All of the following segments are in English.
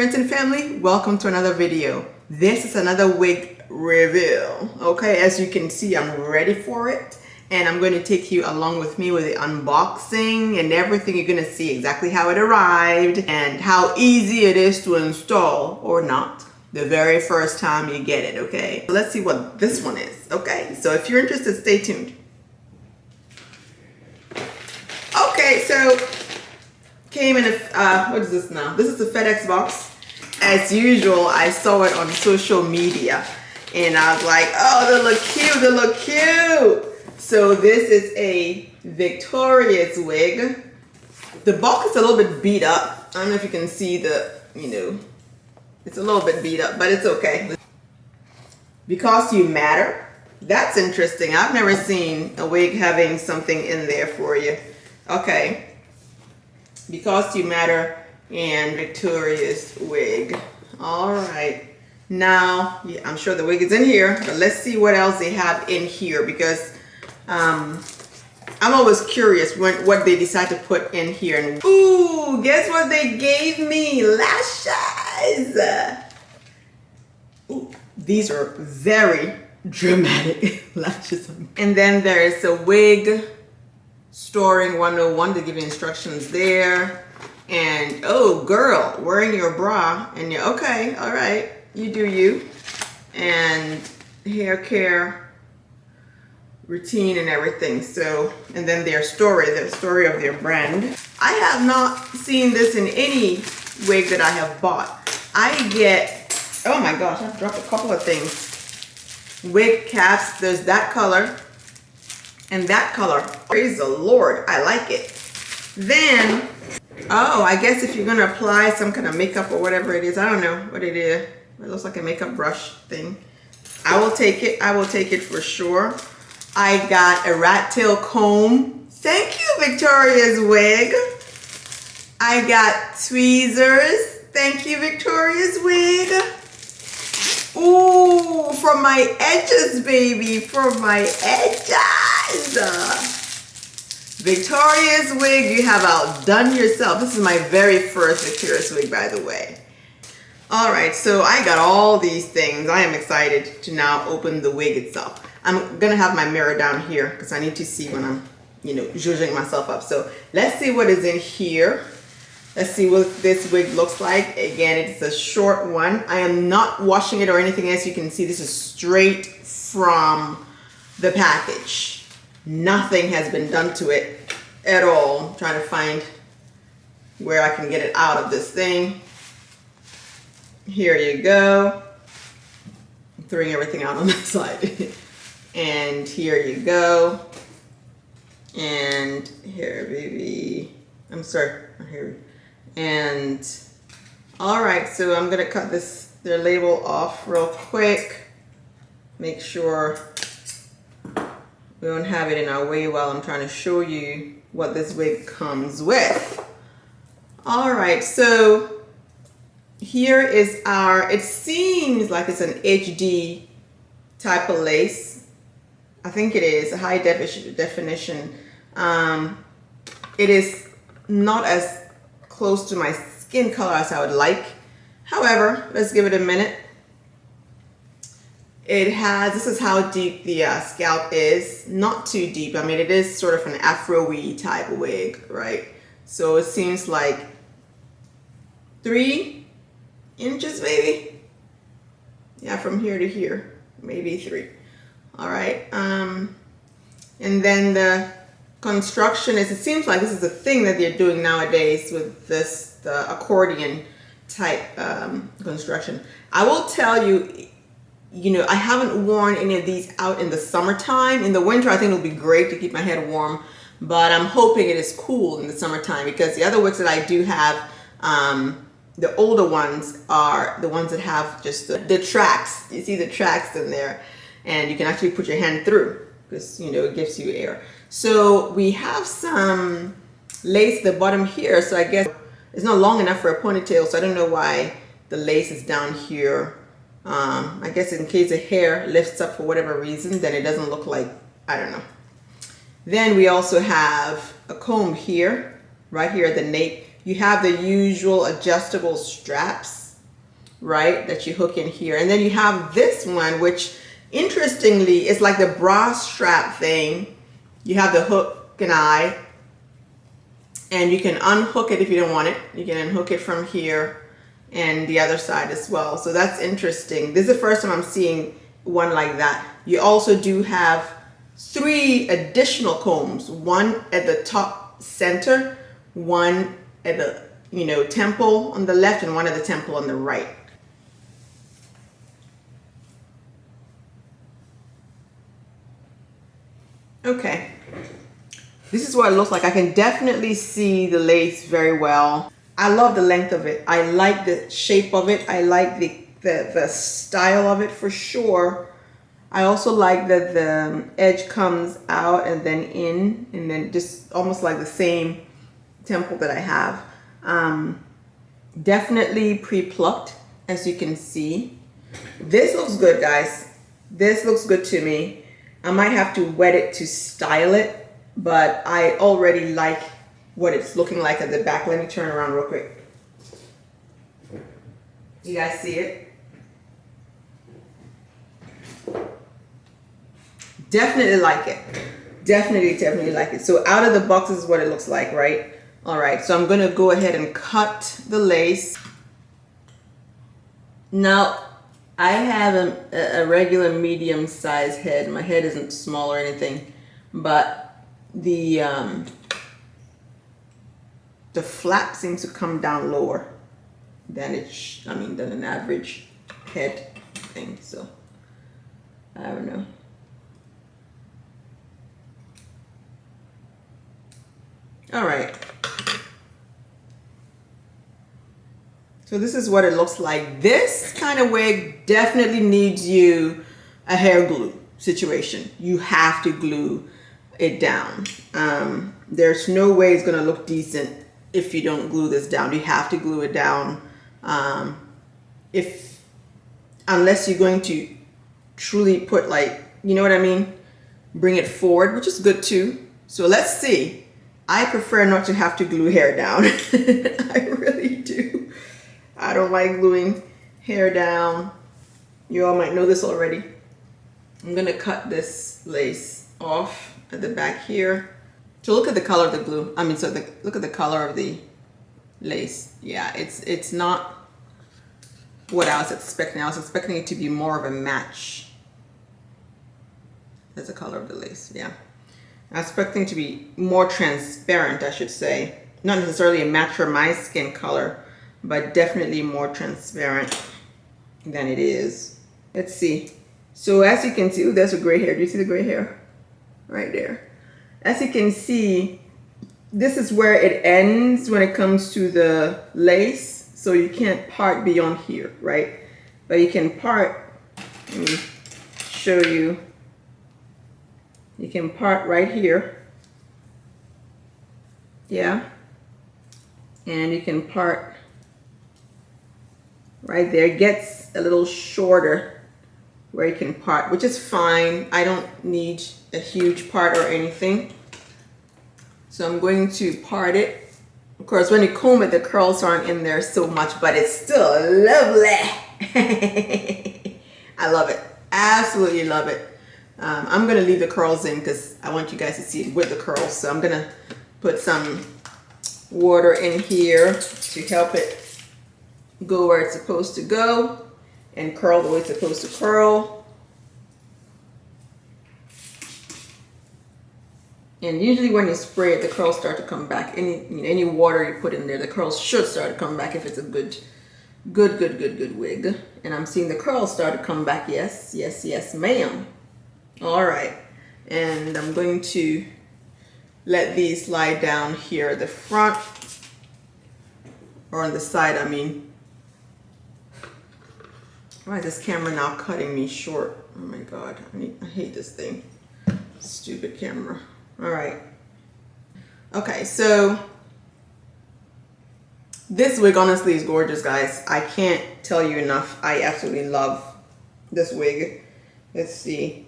Friends and family, welcome to another video. This is another wig review. Okay, as you can see, I'm ready for it. And I'm going to take you along with me with the unboxing and everything. You're going to see exactly how it arrived and how easy it is to install or not the very first time you get it, okay? So let's see what this one is, okay? So if you're interested, stay tuned. Okay, so came in a, what is this now? This is a FedEx box. As usual, I saw it on social media and I was like, oh, they look cute, they look cute. So this is a VictoriasWig. The box is a little bit beat up. I don't know if you can see the, it's a little bit beat up, but it's okay. Because You Matter. That's interesting. I've never seen a wig having something in there for you. Okay. Because You Matter and VictoriasWig. All right. Now, yeah, I'm sure the wig is in here, but let's see what else they have in here because I'm always curious what they decide to put in here. And ooh, guess what they gave me? Lashes. Ooh, these are very dramatic lashes. And then there is a wig storing 101. They give you instructions there. And oh, girl, wearing your bra and you're okay. All right, you do you. And hair care routine and everything. So, and then the story of their brand. I have not seen this in any wig that I have bought. I get, oh my gosh, I've dropped a couple of things. Wig caps, there's that color and that color. Praise the Lord, I like it. Then, oh, I guess if you're gonna apply some kind of makeup or whatever it is, I don't know what it is. It looks like a makeup brush thing. I will take it. I will take it for sure. I got a rat tail comb. Thank you, VictoriasWig. I got tweezers. Thank you, VictoriasWig. Ooh, for my edges, baby, for my edges. VictoriasWig, you have outdone yourself. This is my very first VictoriasWig, by the way. All right, so I got all these things. I am excited to now open the wig itself. I'm gonna have my mirror down here because I need to see when I'm, zhuzhing myself up. So let's see what is in here. Let's see what this wig looks like. Again, it's a short one. I am not washing it or anything. As you can see, this is straight from the package. Nothing has been done to it at all. I'm trying to find where I can get it out of this thing. Here you go. I'm throwing everything out on the side. And here you go. And here, baby. I'm sorry. Here. And all right, so I'm gonna cut their label off real quick. Make sure we don't have it in our way while I'm trying to show you what this wig comes with. All right, so here is it seems like it's an HD type of lace. I think it is a high definition. It is not as close to my skin color as I would like. However, let's give it a minute. This is how deep the scalp is. Not too deep. I mean, it is sort of an Afro-y type of wig, right? So it seems like 3 inches maybe. Yeah, from here to here, maybe 3. All right. And then the construction is, it seems like this is a thing that they're doing nowadays with the accordion type construction. I will tell you, I haven't worn any of these out in the summertime. In the winter, I think it'll be great to keep my head warm, but I'm hoping it is cool in the summertime because the other wigs that I do have, the older ones are the ones that have just the tracks. You see the tracks in there and you can actually put your hand through because, it gives you air. So we have some lace at the bottom here. So I guess it's not long enough for a ponytail. So I don't know why the lace is down here. I guess in case the hair lifts up for whatever reason, then it doesn't look like, I don't know. Then we also have a comb here, right here at the nape. You have the usual adjustable straps right, that you hook in here. And then you have this one, which interestingly is like the bra strap thing. You have the hook and eye, and you can unhook it if you don't want it. You can unhook it from here and the other side as well. So that's interesting. This is the first time I'm seeing one like that. You also do have 3 additional combs, one at the top center, one at the, you know, temple on the left, and one at the temple on the right. Okay, this is what it looks like. I can definitely see the lace very well. I love the length of it. I like the shape of it. I like the style of it for sure. I also like that the edge comes out and then in, and then just almost like the same temple that I have. Definitely pre-plucked, as you can see. This looks good, guys. This looks good to me. I might have to wet it to style it, but I already like what it's looking like at the back. Let me turn around real quick. You guys see it? Definitely like it. Definitely like it. So out of the box is what it looks like, right? All right, so I'm gonna go ahead and cut the lace. Now, I have a regular medium size head. My head isn't small or anything, but the flap seems to come down lower than than an average head thing. So I don't know. All right. So this is what it looks like. This kind of wig definitely needs you a hair glue situation. You have to glue it down. There's no way it's gonna look decent if you don't glue this down. You have to glue it down. Unless you're going to truly put, like, you know what I mean? Bring it forward, which is good too. So let's see. I prefer not to have to glue hair down. I really do. I don't like gluing hair down. You all might know this already. I'm gonna cut this lace off at the back here. So look at the color of the glue. Look at the color of the lace. Yeah, it's not what I was expecting. I was expecting it to be more of a match. That's the color of the lace, yeah. I was expecting it to be more transparent, I should say. Not necessarily a match for my skin color, but definitely more transparent than it is. Let's see. So as you can see, ooh, there's a gray hair. Do you see the gray hair? Right there. As you can see, this is where it ends when it comes to the lace. So you can't part beyond here, right? But you can part, let me show you. You can part right here. Yeah. And you can part right there. It gets a little shorter where you can part, which is fine. I don't need a huge part or anything. So I'm going to part it. Of course, when you comb it, the curls aren't in there so much, but it's still lovely. I love it. Absolutely love it. I'm gonna leave the curls in because I want you guys to see it with the curls. So I'm gonna put some water in here to help it go where it's supposed to go and curl the way it's supposed to curl. And usually when you spray it, the curls start to come back. Any water you put in there, the curls should start to come back if it's a good wig. And I'm seeing the curls start to come back. Yes, yes, yes, ma'am. All right, and I'm going to let these lie down here at the front, or on the side, I mean. Why is this camera now cutting me short? Oh my God, I hate this thing. Stupid camera. All right. Okay, so this wig honestly is gorgeous, guys. I can't tell you enough. I absolutely love this wig. Let's see.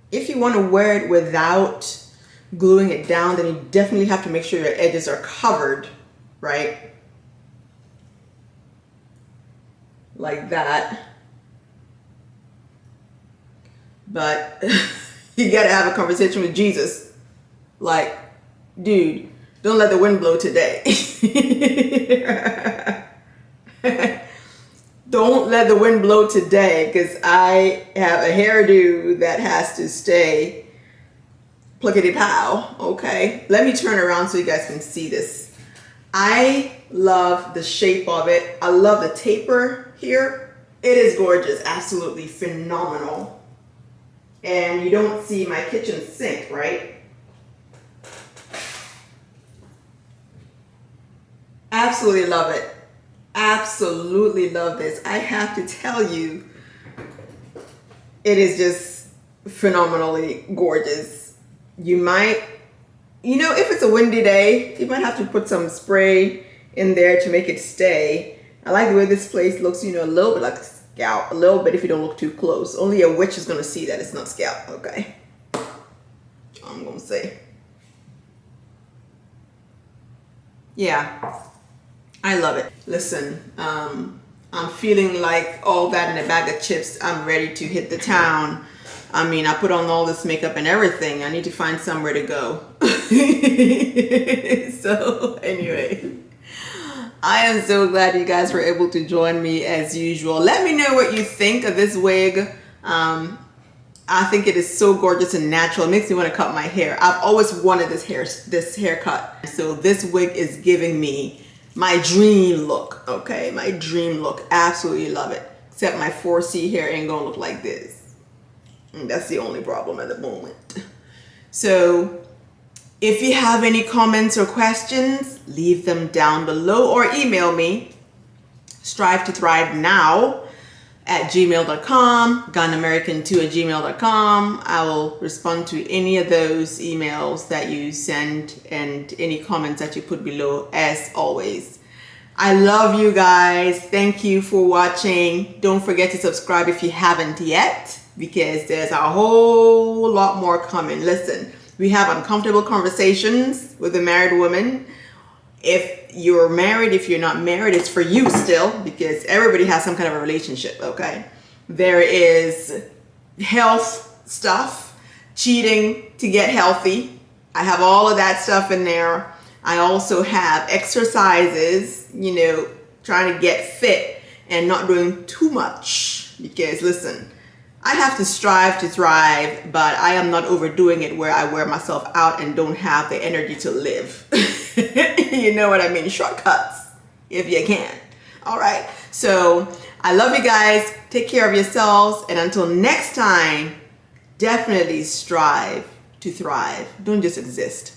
If you want to wear it without gluing it down, then you definitely have to make sure your edges are covered, right? like that. But you gotta have a conversation with Jesus. Like, dude, don't let the wind blow today. Don't let the wind blow today, because I have a hairdo that has to stay plickety pow. Okay, let me turn around so you guys can see this. I love the shape of it. I love the taper here. It is gorgeous, absolutely phenomenal. And you don't see my kitchen sink, right? Absolutely love it. Absolutely love this. I have to tell you, it is just phenomenally gorgeous. You might, if it's a windy day, you might have to put some spray in there to make it stay. I like the way this place looks, a little bit like scalp, a little bit if you don't look too close. Only a witch is gonna see that it's not scalp, okay? I'm gonna say. Yeah. I love it. Listen, I'm feeling like all that in a bag of chips. I'm ready to hit the town. I mean, I put on all this makeup and everything. I need to find somewhere to go. So anyway, I am so glad you guys were able to join me as usual. Let me know what you think of this wig. I think it is so gorgeous and natural. It makes me want to cut my hair. I've always wanted this haircut. So this wig is giving me my dream look, okay? My dream look. Absolutely love it. Except my 4C hair ain't gonna look like this. And that's the only problem at the moment. So if you have any comments or questions, leave them down below or email me. strivetothrivenow@gmail.com, gunamerican2@gmail.com. I will respond to any of those emails that you send and any comments that you put below, as always. I love you guys. Thank you for watching. Don't forget to subscribe if you haven't yet, because there's a whole lot more coming. Listen, we have uncomfortable conversations with a married woman. If you're married, if you're not married, it's for you still, because everybody has some kind of a relationship, okay? There is health stuff, cheating to get healthy. I have all of that stuff in there. I also have exercises, trying to get fit and not doing too much, because listen, I have to strive to thrive, but I am not overdoing it where I wear myself out and don't have the energy to live. You know what I mean? Shortcuts, if you can. All right. So I love you guys. Take care of yourselves. And until next time, definitely strive to thrive. Don't just exist.